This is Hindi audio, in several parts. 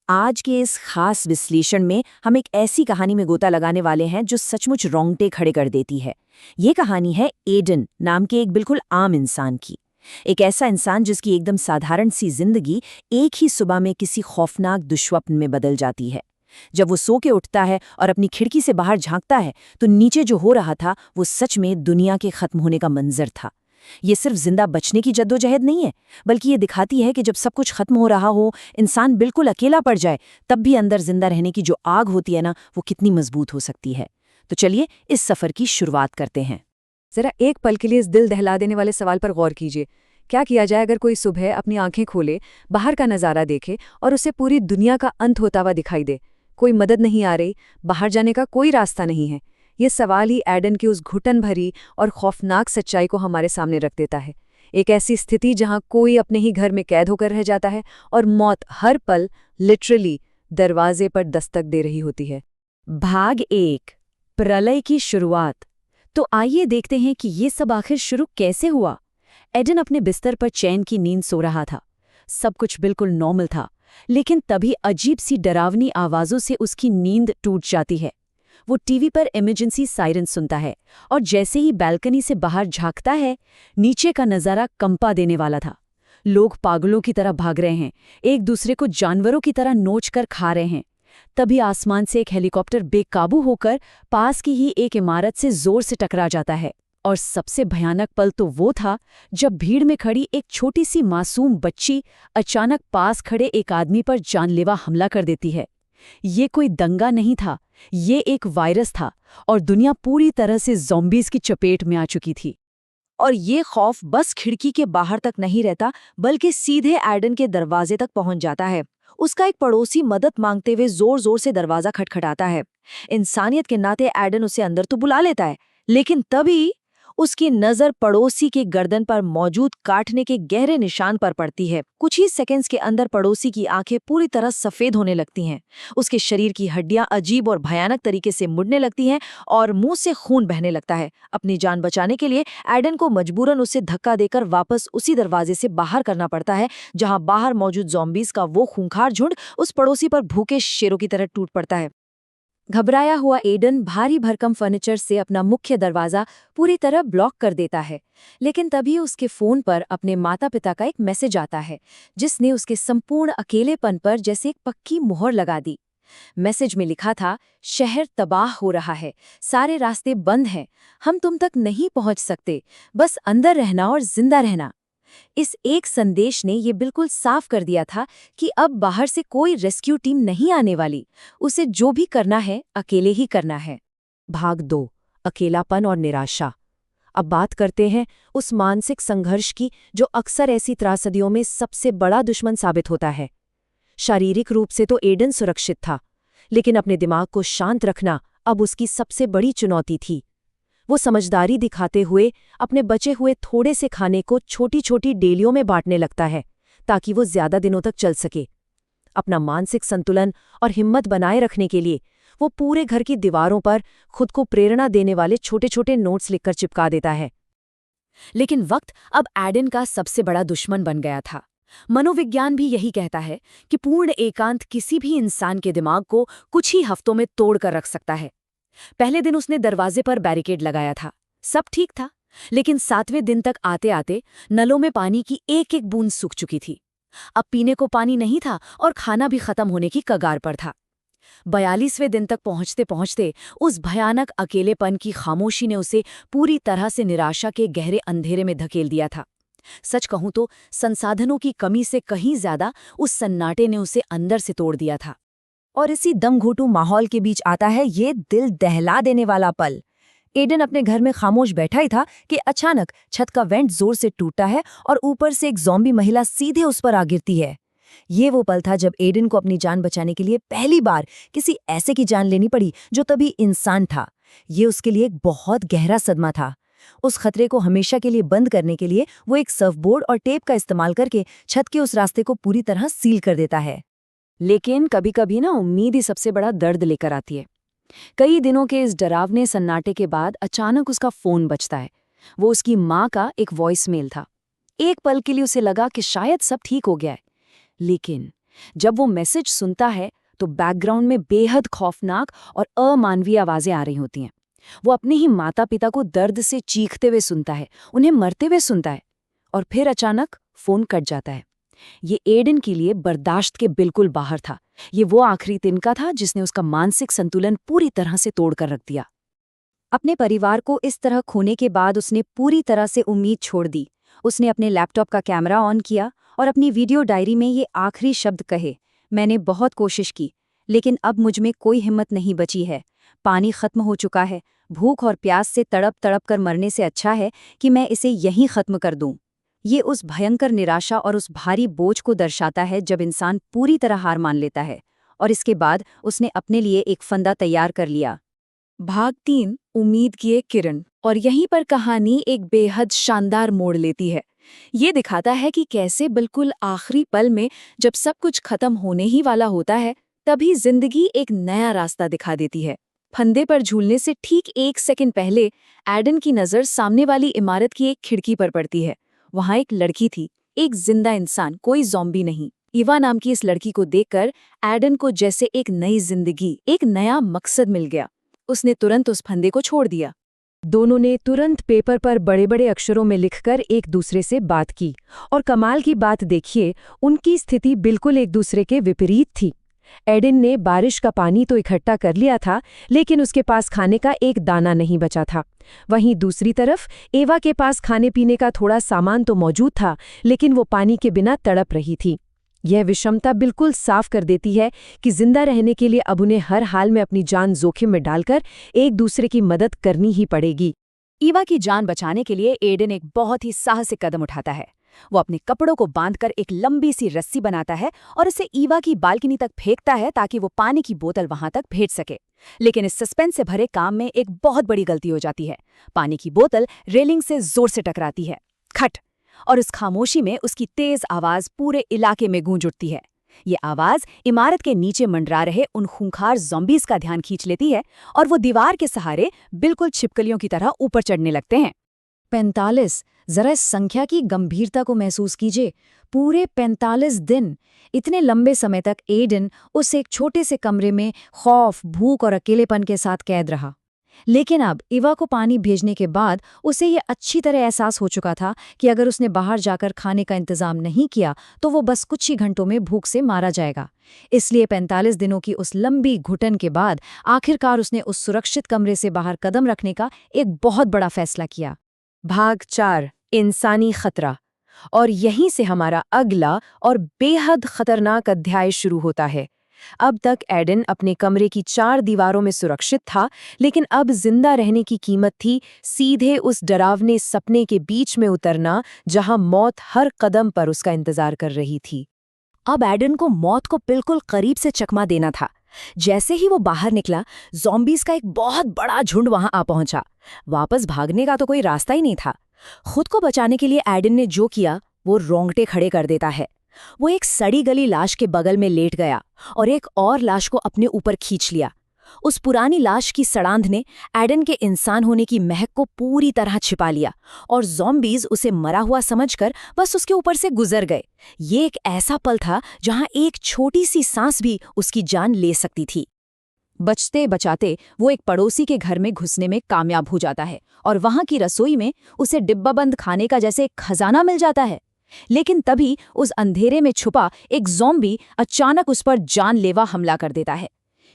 आज के इस खास विश्लेषण में हम एक ऐसी कहानी में गोता लगाने वाले हैं जो सचमुच रोंगटे खड़े कर देती है। ये कहानी है एडन नाम के एक बिल्कुल आम इंसान की। एक ऐसा इंसान जिसकी एकदम साधारण सी जिंदगी एक ही सुबह में किसी खौफनाक दुश्स्वप्न में बदल जाती है। जब वो सो के उठता है और अपनी खिड़की से बाहर झांकता है तो नीचे जो हो रहा था वो सच में दुनिया के खत्म होने का मंजर था। ये सिर्फ जिंदा बचने की जद्दोजहद नहीं है, बल्कि ये दिखाती है कि जब सब कुछ खत्म हो रहा हो, इंसान बिल्कुल अकेला पड़ जाए, तब भी अंदर जिंदा रहने की जो आग होती है ना, वो कितनी मजबूत हो सकती है। तो चलिए इस सफर की शुरुआत करते हैं। जरा एक पल के लिए इस दिल दहला देने वाले सवाल पर गौर कीजिए। क्या किया जाए अगर कोई सुबह अपनी आंखें खोले, बाहर का नज़ारा देखे और उसे पूरी दुनिया का अंत होता हुआ दिखाई दे? कोई मदद नहीं आ रही, बाहर जाने का कोई रास्ता नहीं है। ये सवाल ही एडन की उस घुटन भरी और खौफनाक सच्चाई को हमारे सामने रख देता है। एक ऐसी स्थिति जहां कोई अपने ही घर में कैद होकर रह जाता है और मौत हर पल लिटरली दरवाजे पर दस्तक दे रही होती है। भाग 1, प्रलय की शुरुआत। तो आइए देखते हैं कि ये सब आखिर शुरू कैसे हुआ। एडन अपने बिस्तर पर चैन की नींद सो रहा था। सब कुछ बिल्कुल नॉर्मल था, लेकिन तभी अजीब सी डरावनी आवाज़ों से उसकी नींद टूट जाती है। वो टीवी पर इमरजेंसी सायरन सुनता है और जैसे ही बालकनी से बाहर झांकता है, नीचे का नज़ारा कंपा देने वाला था। लोग पागलों की तरह भाग रहे हैं, एक दूसरे को जानवरों की तरह नोच कर खा रहे हैं। तभी आसमान से एक हेलीकॉप्टर बेकाबू होकर पास की ही एक इमारत से जोर से टकरा जाता है। और सबसे भयानक पल तो वो था जब भीड़ में खड़ी एक छोटी सी मासूम बच्ची अचानक पास खड़े एक आदमी पर जानलेवा हमला कर देती है। ये कोई दंगा नहीं था, ये एक वायरस था और दुनिया पूरी तरह से ज़ॉम्बीज़ की चपेट में आ चुकी थी। और ये खौफ बस खिड़की के बाहर तक नहीं रहता, बल्कि सीधे एडन के दरवाजे तक पहुंच जाता है। उसका एक पड़ोसी मदद मांगते हुए जोर जोर से दरवाजा खटखटाता है। इंसानियत के नाते एडन उसे अंदर तो बुला लेता है, लेकिन तभी उसकी नजर पड़ोसी के गर्दन पर मौजूद काटने के गहरे निशान पर पड़ती है। कुछ ही सेकंड्स के अंदर पड़ोसी की आंखें पूरी तरह सफेद होने लगती हैं। उसके शरीर की हड्डियां अजीब और भयानक तरीके से मुड़ने लगती हैं और मुंह से खून बहने लगता है। अपनी जान बचाने के लिए एडन को मजबूरन उसे धक्का देकर वापस उसी दरवाजे से बाहर करना पड़ता है, जहां बाहर मौजूद ज़ॉम्बीज़ का वो खूंखार झुंड उस पड़ोसी पर भूखे शेरों की तरह टूट पड़ता है। घबराया हुआ एडन भारी भरकम फर्नीचर से अपना मुख्य दरवाजा पूरी तरह ब्लॉक कर देता है, लेकिन तभी उसके फोन पर अपने माता पिता का एक मैसेज आता है, जिसने उसके संपूर्ण अकेलेपन पर जैसे एक पक्की मोहर लगा दी। मैसेज में लिखा था, शहर तबाह हो रहा है, सारे रास्ते बंद हैं, हम तुम तक नहीं पहुंच सकते, बस अंदर रहना और जिंदा रहना। इस एक संदेश ने ये बिल्कुल साफ कर दिया था कि अब बाहर से कोई रेस्क्यू टीम नहीं आने वाली। उसे जो भी करना है अकेले ही करना है। भाग 2, अकेलापन और निराशा। अब बात करते हैं उस मानसिक संघर्ष की जो अक्सर ऐसी त्रासदियों में सबसे बड़ा दुश्मन साबित होता है। शारीरिक रूप से तो एडन सुरक्षित था, लेकिन अपने दिमाग को शांत रखना अब उसकी सबसे बड़ी चुनौती थी। वो समझदारी दिखाते हुए अपने बचे हुए थोड़े से खाने को छोटी छोटी डेलियों में बांटने लगता है, ताकि वो ज्यादा दिनों तक चल सके। अपना मानसिक संतुलन और हिम्मत बनाए रखने के लिए वो पूरे घर की दीवारों पर खुद को प्रेरणा देने वाले छोटे छोटे नोट्स लिखकर चिपका देता है। लेकिन वक्त अब एडन का सबसे बड़ा दुश्मन बन गया था। मनोविज्ञान भी यही कहता है कि पूर्ण एकांत किसी भी इंसान के दिमाग को कुछ ही हफ्तों में तोड़ कर रख सकता है। पहले दिन उसने दरवाजे पर बैरिकेड लगाया था, सब ठीक था, लेकिन 7वें दिन तक आते आते नलों में पानी की एक एक बूंद सूख चुकी थी। अब पीने को पानी नहीं था और खाना भी खत्म होने की कगार पर था। 42वें दिन तक पहुंचते पहुंचते उस भयानक अकेलेपन की खामोशी ने उसे पूरी तरह से निराशा के गहरे अंधेरे में धकेल दिया था। सच कहूं तो संसाधनों की कमी से कहीं ज्यादा उस सन्नाटे ने उसे अंदर से तोड़ दिया था। और इसी दमघोटू माहौल के बीच आता है ये दिल दहला देने वाला पल। एडन अपने घर में खामोश बैठा ही था कि अचानक छत का वेंट जोर से टूटा है और ऊपर से एक ज़ॉम्बी महिला सीधे उस पर आ गिरती है। ये वो पल था जब एडन को अपनी जान बचाने के लिए पहली बार किसी ऐसे की जान लेनी पड़ी जो तभी इंसान था। ये उसके लिए एक बहुत गहरा सदमा था। उस खतरे को हमेशा के लिए बंद करने के लिए वो एक सर्फबोर्ड और टेप का इस्तेमाल करके छत के उस रास्ते को पूरी तरह सील कर देता है। लेकिन कभी कभी ना उम्मीद ही सबसे बड़ा दर्द लेकर आती है। कई दिनों के इस डरावने सन्नाटे के बाद अचानक उसका फोन बजता है। वो उसकी माँ का एक वॉइस मेल था। एक पल के लिए उसे लगा कि शायद सब ठीक हो गया है, लेकिन जब वो मैसेज सुनता है तो बैकग्राउंड में बेहद खौफनाक और अमानवीय आवाजें आ रही होती हैं। वो अपने ही माता पिता को दर्द से चीखते हुए सुनता है, उन्हें मरते हुए सुनता है, और फिर अचानक फोन कट जाता है। ये एडन के लिए बर्दाश्त के बिल्कुल बाहर था। ये वो आखिरी तिनका था जिसने उसका मानसिक संतुलन पूरी तरह से तोड़कर रख दिया। अपने परिवार को इस तरह खोने के बाद उसने पूरी तरह से उम्मीद छोड़ दी। उसने अपने लैपटॉप का कैमरा ऑन किया और अपनी वीडियो डायरी में ये आखिरी शब्द कहे, मैंने बहुत कोशिश की, लेकिन अब मुझमें कोई हिम्मत नहीं बची है। पानी खत्म हो चुका है। भूख और प्यास से तड़प तड़प कर मरने से अच्छा है कि मैं इसे यहीं खत्म कर दूं। ये उस भयंकर निराशा और उस भारी बोझ को दर्शाता है जब इंसान पूरी तरह हार मान लेता है। और इसके बाद उसने अपने लिए एक फंदा तैयार कर लिया। भाग 3, उम्मीद की एक किरण। और यहीं पर कहानी एक बेहद शानदार मोड़ लेती है। ये दिखाता है कि कैसे बिल्कुल आखिरी पल में, जब सब कुछ खत्म होने ही वाला होता है, तभी जिंदगी एक नया रास्ता दिखा देती है। फंदे पर झूलने से ठीक 1 सेकंड पहले एडन की नज़र सामने वाली इमारत की एक खिड़की पर पड़ती है। वहां एक लड़की थी, एक जिंदा इंसान, कोई ज़ॉम्बी नहीं। ईवा नाम की इस लड़की को देखकर एडन को जैसे एक नई जिंदगी, एक नया मकसद मिल गया। उसने तुरंत उस फंदे को छोड़ दिया। दोनों ने तुरंत पेपर पर बड़े बड़े अक्षरों में लिखकर एक दूसरे से बात की। और कमाल की बात देखिए, उनकी स्थिति बिल्कुल एक दूसरे के विपरीत थी। एडन ने बारिश का पानी तो इकट्ठा कर लिया था, लेकिन उसके पास खाने का एक दाना नहीं बचा था। वहीं दूसरी तरफ एवा के पास खाने पीने का थोड़ा सामान तो मौजूद था, लेकिन वो पानी के बिना तड़प रही थी। यह विषमता बिल्कुल साफ कर देती है कि जिंदा रहने के लिए अब उन्हें हर हाल में अपनी जान जोखिम में डालकर एक दूसरे की मदद करनी ही पड़ेगी। ईवा की जान बचाने के लिए एडन एक बहुत ही साहसिक कदम उठाता है। वो अपने कपड़ों को बांधकर एक लंबी सी रस्सी बनाता है और उसे ईवा की बालकनी तक फेंकता है ताकि वो पानी की बोतल वहां तक भेज सके। लेकिन इस सस्पेंस से भरे काम में एक बहुत बड़ी गलती हो जाती है। पानी की बोतल रेलिंग से जोर से टकराती है, खट, और उस खामोशी में उसकी तेज आवाज पूरे इलाके में गूंज उठती है। ये आवाज इमारत के नीचे मंडरा रहे उन खूंखार ज़ॉम्बीज़ का ध्यान खींच लेती है और वो दीवार के सहारे बिल्कुल छिपकलियों की तरह ऊपर चढ़ने लगते हैं। 45। जरा इस संख्या की गंभीरता को महसूस कीजिए। पूरे 45 दिन। इतने लंबे समय तक एडन उस एक छोटे से कमरे में खौफ, भूख और अकेलेपन के साथ कैद रहा। लेकिन अब ईवा को पानी भेजने के बाद उसे ये अच्छी तरह एहसास हो चुका था कि अगर उसने बाहर जाकर खाने का इंतजाम नहीं किया तो वो बस कुछ ही घंटों में भूख से मारा जाएगा। इसलिए 45 दिनों की उस लंबी घुटन के बाद आखिरकार उसने उस सुरक्षित कमरे से बाहर कदम रखने का एक बहुत बड़ा फैसला किया। भाग 4, इंसानी खतरा। और यहीं से हमारा अगला और बेहद खतरनाक अध्याय शुरू होता है। अब तक एडन अपने कमरे की 4 दीवारों में सुरक्षित था, लेकिन अब जिंदा रहने की कीमत थी सीधे उस डरावने सपने के बीच में उतरना जहां मौत हर कदम पर उसका इंतजार कर रही थी। अब एडन को मौत को बिल्कुल करीब से चकमा देना था। जैसे ही वो बाहर निकला, ज़ॉम्बीज़ का एक बहुत बड़ा झुंड वहां आ पहुंचा। वापस भागने का तो कोई रास्ता ही नहीं था। खुद को बचाने के लिए एडन ने जो किया वो रोंगटे खड़े कर देता है। वो एक सड़ी गली लाश के बगल में लेट गया और एक और लाश को अपने ऊपर खींच लिया। उस पुरानी लाश की सड़ांध ने एडन के इंसान होने की महक को पूरी तरह छिपा लिया और ज़ॉम्बीज़ उसे मरा हुआ समझकर बस उसके ऊपर से गुजर गए। ये एक ऐसा पल था जहां एक छोटी सी सांस भी उसकी जान ले सकती थी। बचते बचाते वो एक पड़ोसी के घर में घुसने में कामयाब हो जाता है और वहां की रसोई में उसे डिब्बाबंद खाने का जैसे एक खजाना मिल जाता है। लेकिन तभी उस अंधेरे में छुपा एक ज़ॉम्बी अचानक उस पर जानलेवा हमला कर देता है।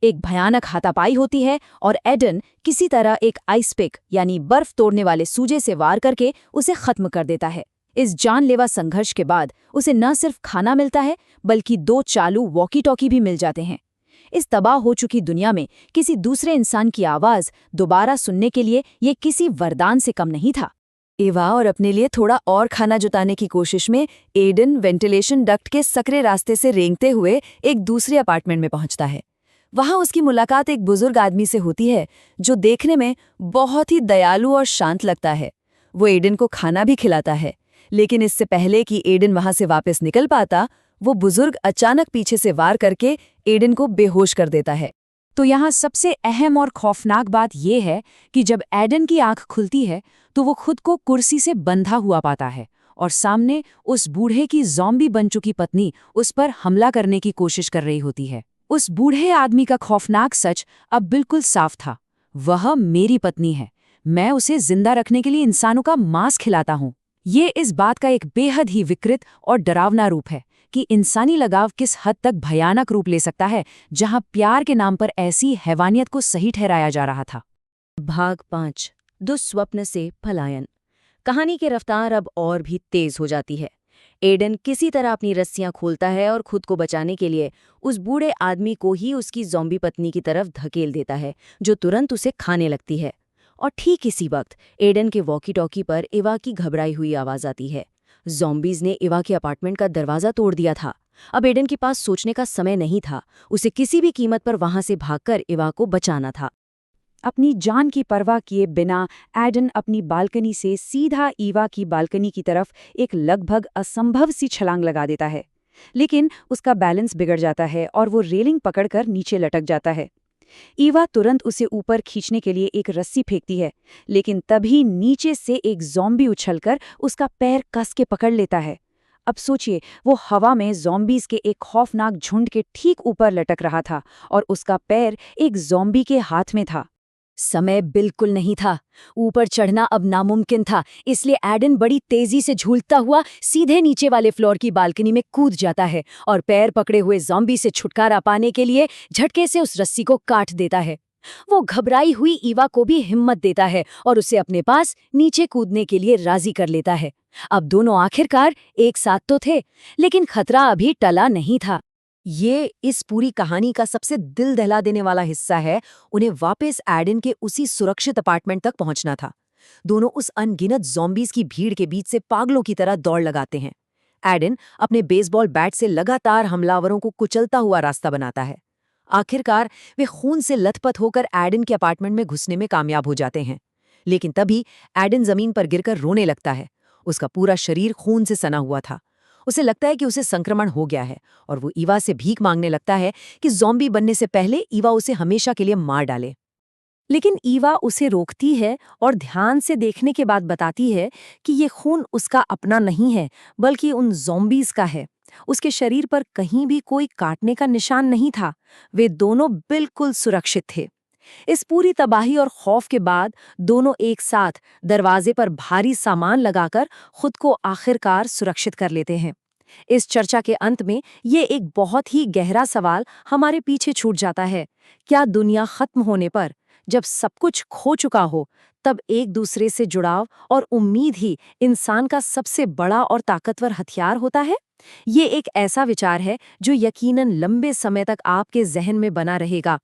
एक भयानक हाथापाई होती है और एडन किसी तरह एक आइस पिक यानी बर्फ तोड़ने वाले सूजे से वार करके उसे खत्म कर देता है। इस जानलेवा संघर्ष के बाद उसे न सिर्फ खाना मिलता है बल्कि 2 चालू वॉकी टॉकी भी मिल जाते हैं। इस तबाह हो चुकी दुनिया में किसी दूसरे इंसान की आवाज़ दोबारा सुनने के लिए ये किसी वरदान से कम नहीं था। एवा और अपने लिए थोड़ा और खाना जुटाने की कोशिश में एडन वेंटिलेशन डक्ट के सकरे रास्ते से रेंगते हुए एक दूसरे अपार्टमेंट में पहुंचता है। वहां उसकी मुलाकात एक बुजुर्ग आदमी से होती है जो देखने में बहुत ही दयालु और शांत लगता है। वो एडन को खाना भी खिलाता है, लेकिन इससे पहले कि एडन वहां से वापस निकल पाता, वो बुजुर्ग अचानक पीछे से वार करके एडन को बेहोश कर देता है। तो यहाँ सबसे अहम और खौफनाक बात यह है कि जब एडन की आंख खुलती है तो वो खुद को कुर्सी से बंधा हुआ पाता है और सामने उस बूढ़े की ज़ॉम्बी बन चुकी पत्नी उस पर हमला करने की कोशिश कर रही होती है। उस बूढ़े आदमी का खौफनाक सच अब बिल्कुल साफ था। वह मेरी पत्नी है। मैं उसे जिंदा रखने के लिए इंसानों का मांस खिलाता हूँ। ये इस बात का एक बेहद ही विकृत और डरावना रूप है कि इंसानी लगाव किस हद तक भयानक रूप ले सकता है, जहां प्यार के नाम पर ऐसी हैवानियत को सही ठहराया जा रहा था। भाग 5 दुस्वप्न से पलायन। कहानी की रफ्तार अब और भी तेज हो जाती है। एडन किसी तरह अपनी रस्सियां खोलता है और खुद को बचाने के लिए उस बूढ़े आदमी को ही उसकी ज़ॉम्बी पत्नी की तरफ धकेल देता है, जो तुरंत उसे खाने लगती है। और ठीक इसी वक्त एडन के वॉकी टॉकी पर इवा की घबराई हुई आवाज आती है। ज़ॉम्बीज ने इवा के अपार्टमेंट का दरवाजा तोड़ दिया था। अब एडन के पास सोचने का समय नहीं था। उसे किसी भी कीमत पर वहां से भागकर इवा को बचाना था। अपनी जान की परवाह किए बिना एडन अपनी बालकनी से सीधा ईवा की बालकनी की तरफ एक लगभग असंभव सी छलांग लगा देता है। लेकिन उसका बैलेंस बिगड़ जाता है और वो रेलिंग पकड़कर नीचे लटक जाता है। ईवा तुरंत उसे ऊपर खींचने के लिए एक रस्सी फेंकती है, लेकिन तभी नीचे से एक ज़ॉम्बी उछलकर उसका पैर कस के पकड़ लेता है। अब सोचिए, वो हवा में ज़ॉम्बीज़ के एक खौफनाक झुंड के ठीक ऊपर लटक रहा था और उसका पैर एक ज़ॉम्बी के हाथ में था। समय बिल्कुल नहीं था। ऊपर चढ़ना अब नामुमकिन था, इसलिए एडन बड़ी तेजी से झूलता हुआ सीधे नीचे वाले फ्लोर की बालकनी में कूद जाता है और पैर पकड़े हुए ज़ॉम्बी से छुटकारा पाने के लिए झटके से उस रस्सी को काट देता है। वो घबराई हुई ईवा को भी हिम्मत देता है और उसे अपने पास नीचे कूदने के लिए राजी कर लेता है। अब दोनों आखिरकार एक साथ तो थे, लेकिन खतरा अभी टला नहीं था। ये इस पूरी कहानी का सबसे दिल दहला देने वाला हिस्सा है। उन्हें वापस एडन के उसी सुरक्षित अपार्टमेंट तक पहुंचना था। दोनों उस अनगिनत ज़ॉम्बीज़ की भीड़ के बीच से पागलों की तरह दौड़ लगाते हैं। एडन अपने बेसबॉल बैट से लगातार हमलावरों को कुचलता हुआ रास्ता बनाता है। आखिरकार वे खून से लथपथ होकर एडन के अपार्टमेंट में घुसने में कामयाब हो जाते हैं। लेकिन तभी एडन जमीन पर गिरकर रोने लगता है। उसका पूरा शरीर खून से सना हुआ था। उसे लगता है कि उसे संक्रमण हो गया है और वो ईवा से भीख मांगने लगता है कि ज़ॉम्बी बनने से पहले ईवा उसे हमेशा के लिए मार डाले। लेकिन ईवा उसे रोकती है और ध्यान से देखने के बाद बताती है कि ये खून उसका अपना नहीं है, बल्कि उन ज़ॉम्बीज़ का है। उसके शरीर पर कहीं भी कोई काटने का निशान नहीं था। वे दोनों बिल्कुल सुरक्षित थे। इस पूरी तबाही और खौफ के बाद दोनों एक साथ दरवाजे पर भारी सामान लगाकर खुद को आखिरकार सुरक्षित कर लेते हैं। इस चर्चा के अंत में ये एक बहुत ही गहरा सवाल हमारे पीछे छूट जाता है। क्या दुनिया खत्म होने पर, जब सब कुछ खो चुका हो, तब एक दूसरे से जुड़ाव और उम्मीद ही इंसान का सबसे बड़ा और ताकतवर हथियार होता है? ये एक ऐसा विचार है जो यकीनन लंबे समय तक आपके जहन में बना रहेगा।